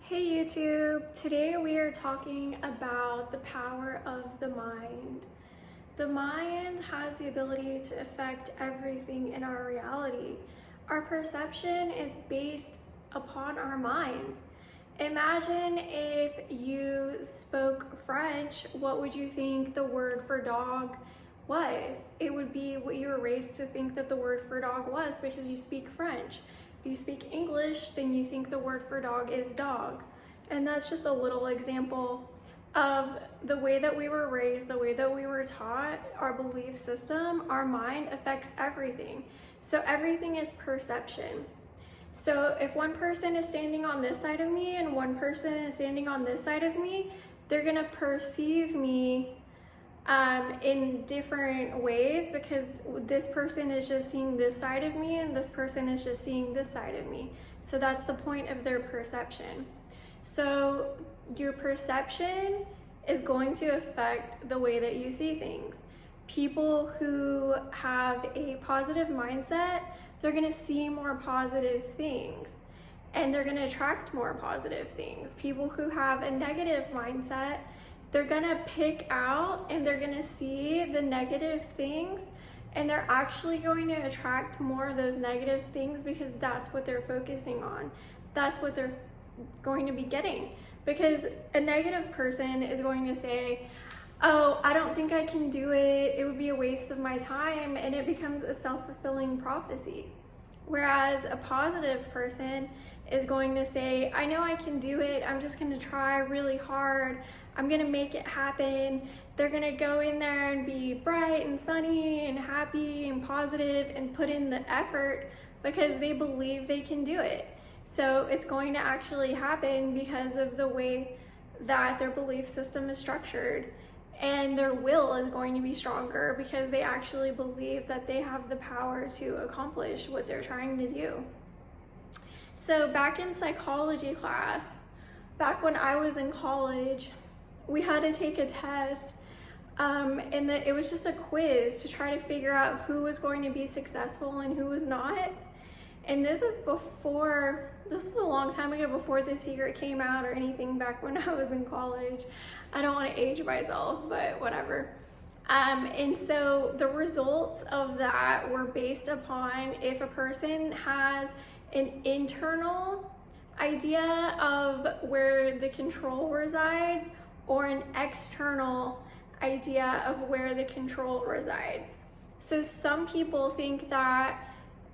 Hey YouTube! Today we are talking about the power of the mind. The mind has the ability to affect everything in our reality. Our perception is based upon our mind. Imagine if you spoke French, what would you think the word for dog was? It would be what you were raised to think that the word for dog was because you speak French. If you speak English, then you think the word for dog is dog. And that's just a little example of the way that we were raised, the way that we were taught, our belief system, our mind affects everything. So everything is perception. So if one person is standing on this side of me and one person is standing on this side of me, they're gonna perceive me in different ways because this person is just seeing this side of me and this person is just seeing this side of me. So that's the point of their perception. So your perception is going to affect the way that you see things. People who have a positive mindset, they're gonna see more positive things and they're gonna attract more positive things. People who have a negative mindset, they're gonna pick out and they're gonna see the negative things and they're actually going to attract more of those negative things because that's what they're focusing on. That's what they're going to be getting. Because a negative person is going to say, oh, I don't think I can do it. It would be a waste of my time, and it becomes a self-fulfilling prophecy. Whereas a positive person is going to say, I know I can do it. I'm just going to try really hard. I'm going to make it happen. They're going to go in there and be bright and sunny and happy and positive and put in the effort because they believe they can do it. So it's going to actually happen because of the way that their belief system is structured. And their will is going to be stronger because they actually believe that they have the power to accomplish what they're trying to do. So back in psychology class, back when I was in college, we had to take a test and it was just a quiz to try to figure out who was going to be successful and who was not. And this is a long time ago, before The Secret came out or anything, back when I was in college. I don't want to age myself, but whatever. And so the results of that were based upon if a person has an internal idea of where the control resides or an external idea of where the control resides. So some people think that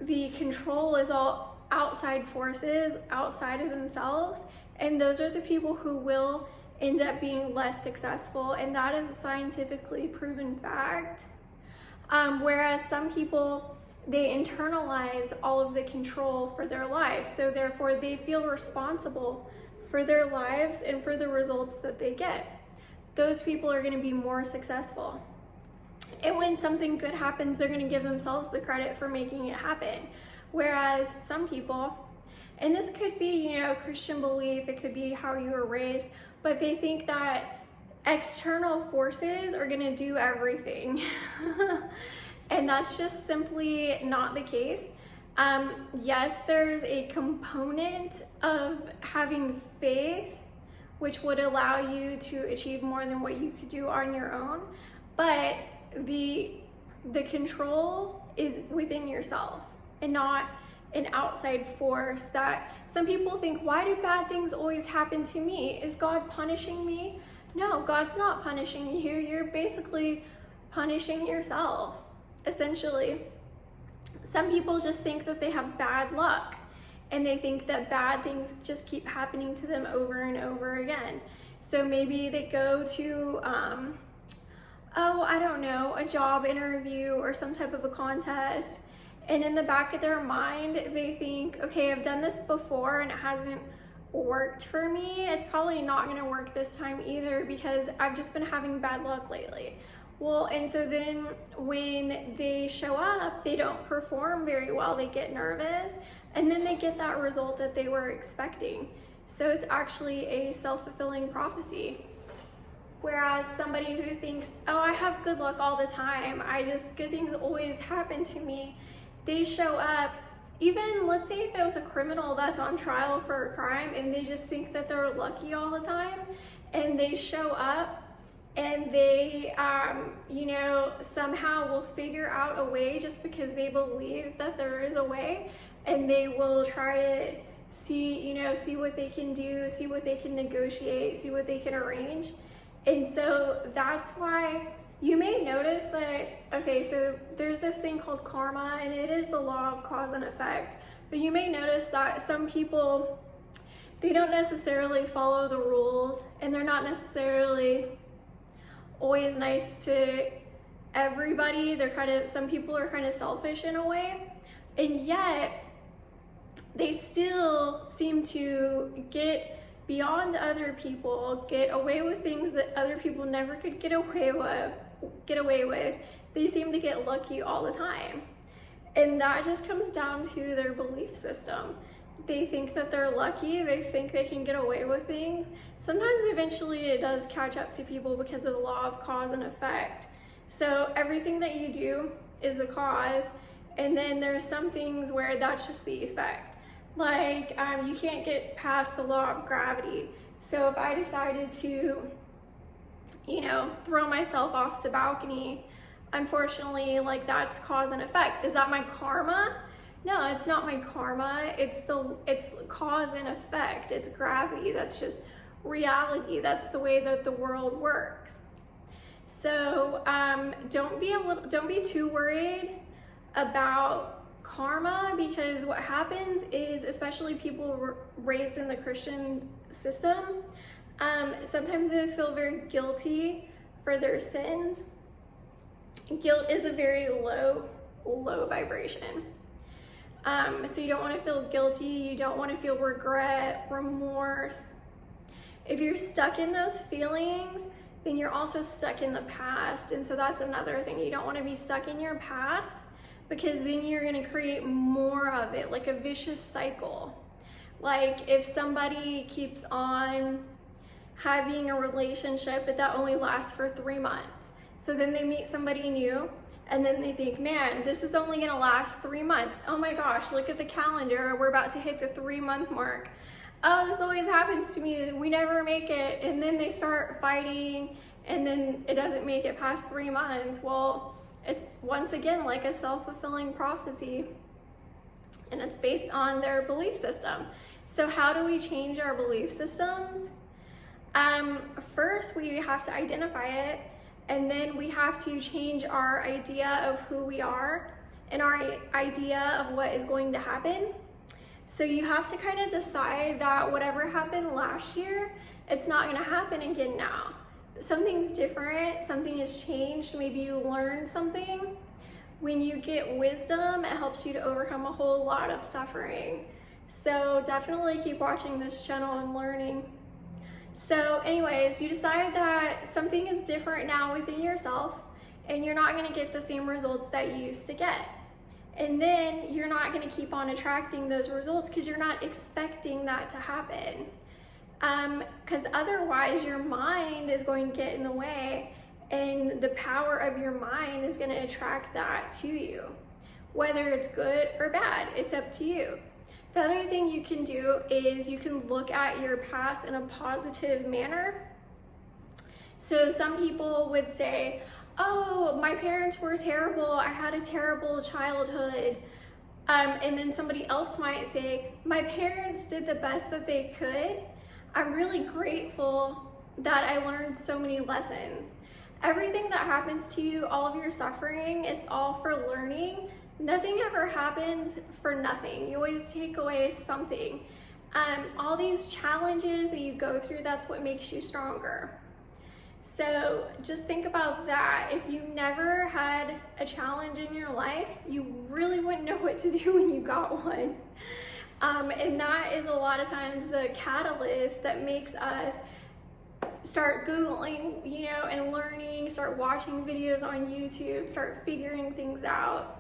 the control is all outside forces, outside of themselves, and those are the people who will end up being less successful, and that is a scientifically proven fact. Whereas some people, they internalize all of the control for their lives, so therefore they feel responsible for their lives and for the results that they get. Those people are going to be more successful. And when something good happens, they're going to give themselves the credit for making it happen. Whereas some people, and this could be, Christian belief, it could be how you were raised, but they think that external forces are going to do everything. And that's just simply not the case. Yes, there's a component of having faith, which would allow you to achieve more than what you could do on your own, but the control is within yourself and not an outside force that some people think, why do bad things always happen to me? Is God punishing me? No, God's not punishing you. You're basically punishing yourself, essentially. Some people just think that they have bad luck and they think that bad things just keep happening to them over and over again. So maybe they go to I don't know, a job interview or some type of a contest, and in the back of their mind they think, okay, I've done this before and it hasn't worked for me. It's probably not going to work this time either because I've just been having bad luck lately. Well, and so then when they show up, they don't perform very well. They get nervous and then they get that result that they were expecting. So it's actually a self-fulfilling prophecy. Whereas somebody who thinks, oh, I have good luck all the time, good things always happen to me, they show up even let's say if it was a criminal that's on trial for a crime and they just think that they're lucky all the time, and they show up and they, you know, somehow will figure out a way just because they believe that there is a way, and they will try to see, you know, see what they can do, see what they can negotiate, see what they can arrange. And so that's why you may notice that, okay, so there's this thing called karma, and it is the law of cause and effect. But you may notice that some people, they don't necessarily follow the rules, and they're not necessarily always nice to everybody. They're kind of, some people are kind of selfish in a way, and yet they still seem to get beyond other people, get away with things that other people never could get away with. They seem to get lucky all the time. And that just comes down to their belief system. They think that they're lucky, they think they can get away with things. Sometimes eventually it does catch up to people because of the law of cause and effect. So everything that you do is the cause, and then there's some things where that's just the effect. Like, you can't get past the law of gravity. So if I decided to, you know, throw myself off the balcony, unfortunately, like, that's cause and effect. Is that my karma? No, it's not my karma. It's cause and effect. It's gravity. That's just reality. That's the way that the world works. So don't be too worried about karma, because what happens is, especially people raised in the Christian system, sometimes they feel very guilty for their sins. Guilt is a very low vibration. So you don't want to feel guilty, you don't want to feel regret, remorse. If you're stuck in those feelings, then you're also stuck in the past. And so that's another thing. You don't want to be stuck in your past, because then you're going to create more of it, like a vicious cycle. Like if somebody keeps on having a relationship, but that only lasts for 3 months. So then they meet somebody new, and then they think, man, this is only gonna last 3 months. Oh my gosh, look at the calendar. We're about to hit the 3-month mark. Oh, this always happens to me. We never make it. And then they start fighting, and then it doesn't make it past 3 months. Well, it's once again like a self-fulfilling prophecy, and it's based on their belief system. So how do we change our belief systems? First, we have to identify it, and then we have to change our idea of who we are and our idea of what is going to happen. So you have to kind of decide that whatever happened last year, it's not going to happen again now. Something's different, something has changed, maybe you learned something. When you get wisdom, it helps you to overcome a whole lot of suffering. So definitely keep watching this channel and learning. So anyways, you decide that something is different now within yourself, and you're not going to get the same results that you used to get. And then you're not going to keep on attracting those results because you're not expecting that to happen. Because otherwise your mind is going to get in the way, and the power of your mind is going to attract that to you. Whether it's good or bad, it's up to you. The other thing you can do is you can look at your past in a positive manner. So some people would say, oh, my parents were terrible, I had a terrible childhood. And then somebody else might say, my parents did the best that they could. I'm really grateful that I learned so many lessons. Everything that happens to you, all of your suffering, it's all for learning. Nothing ever happens for nothing. You always take away something. All these challenges that you go through, that's what makes you stronger. So just think about that. If you never had a challenge in your life, you really wouldn't know what to do when you got one. And that is a lot of times the catalyst that makes us start Googling, you know, and learning, start watching videos on YouTube, start figuring things out.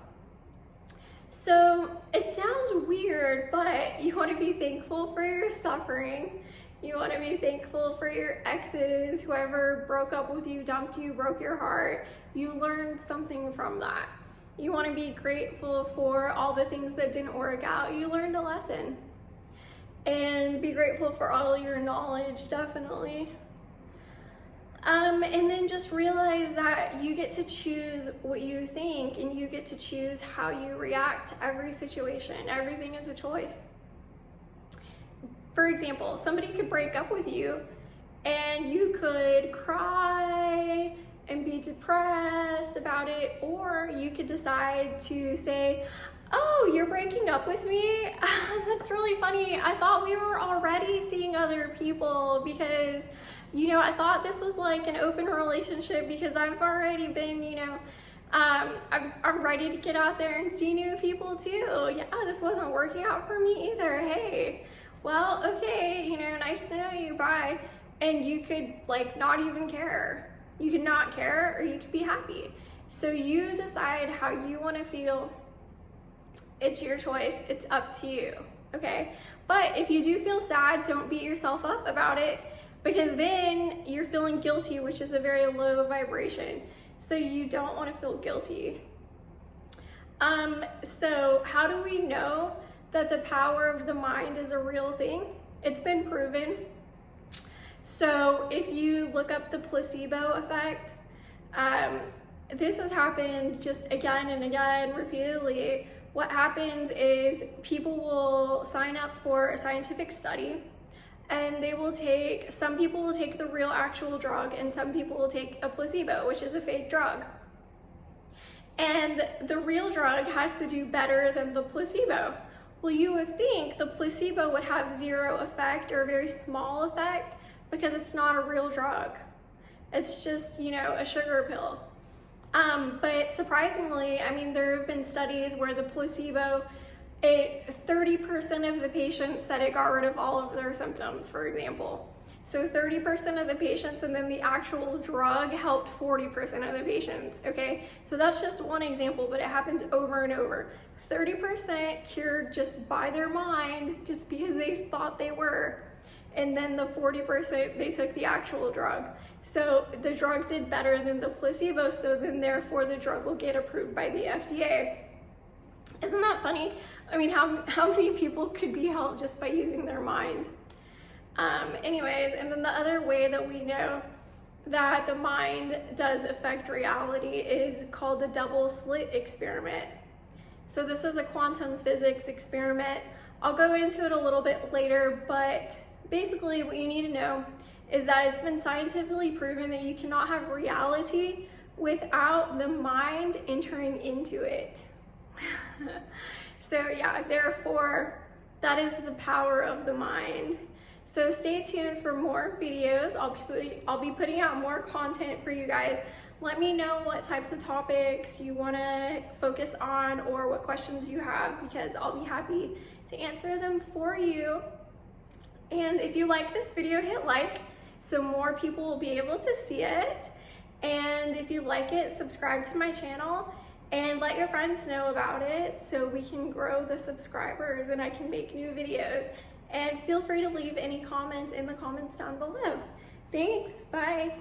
So it sounds weird, but you want to be thankful for your suffering. You want to be thankful for your exes, whoever broke up with you, dumped you, broke your heart. You learned something from that. You want to be grateful for all the things that didn't work out. You learned a lesson. And be grateful for all your knowledge, definitely. And then just realize that you get to choose what you think, and you get to choose how you react to every situation. Everything is a choice. For example, somebody could break up with you and you could cry and be depressed about it, or you could decide to say, oh, you're breaking up with me? That's really funny. I thought we were already seeing other people because, you know, I thought this was like an open relationship because I've already been, you know, I'm ready to get out there and see new people too. Yeah, this wasn't working out for me either. Hey, well, okay, you know, nice to know you, bye. And you could like not even care. You could not care, or you could be happy. So you decide how you want to feel. It's your choice. It's up to you, okay? But if you do feel sad, don't beat yourself up about it, because then you're feeling guilty, which is a very low vibration. So you don't want to feel guilty. So how do we know that the power of the mind is a real thing? It's been proven. So if you look up the placebo effect, this has happened just again and again, repeatedly. What happens is people will sign up for a scientific study, and they will take, some people will take the real actual drug, and some people will take a placebo, which is a fake drug. And the real drug has to do better than the placebo. Well, you would think the placebo would have zero effect or a very small effect because it's not a real drug. It's just, you know, a sugar pill. But surprisingly, I mean, there have been studies where the placebo, 30% of the patients said it got rid of all of their symptoms, for example. So 30% of the patients, and then the actual drug helped 40% of the patients, okay? So that's just one example, but it happens over and over. 30% cured just by their mind, just because they thought they were. And then the 40%, they took the actual drug. So the drug did better than the placebo, so then therefore the drug will get approved by the FDA. Isn't that funny? I mean, how many people could be helped just by using their mind? Anyways, and then the other way that we know that the mind does affect reality is called the double slit experiment. So this is a quantum physics experiment. I'll go into it a little bit later, but basically what you need to know is that it's been scientifically proven that you cannot have reality without the mind entering into it. So yeah, therefore, that is the power of the mind. So stay tuned for more videos. I'll be putting out more content for you guys. Let me know what types of topics you want to focus on or what questions you have, because I'll be happy to answer them for you. And if you like this video, hit like so more people will be able to see it. And if you like it, subscribe to my channel and let your friends know about it so we can grow the subscribers and I can make new videos. And feel free to leave any comments in the comments down below. Thanks, bye.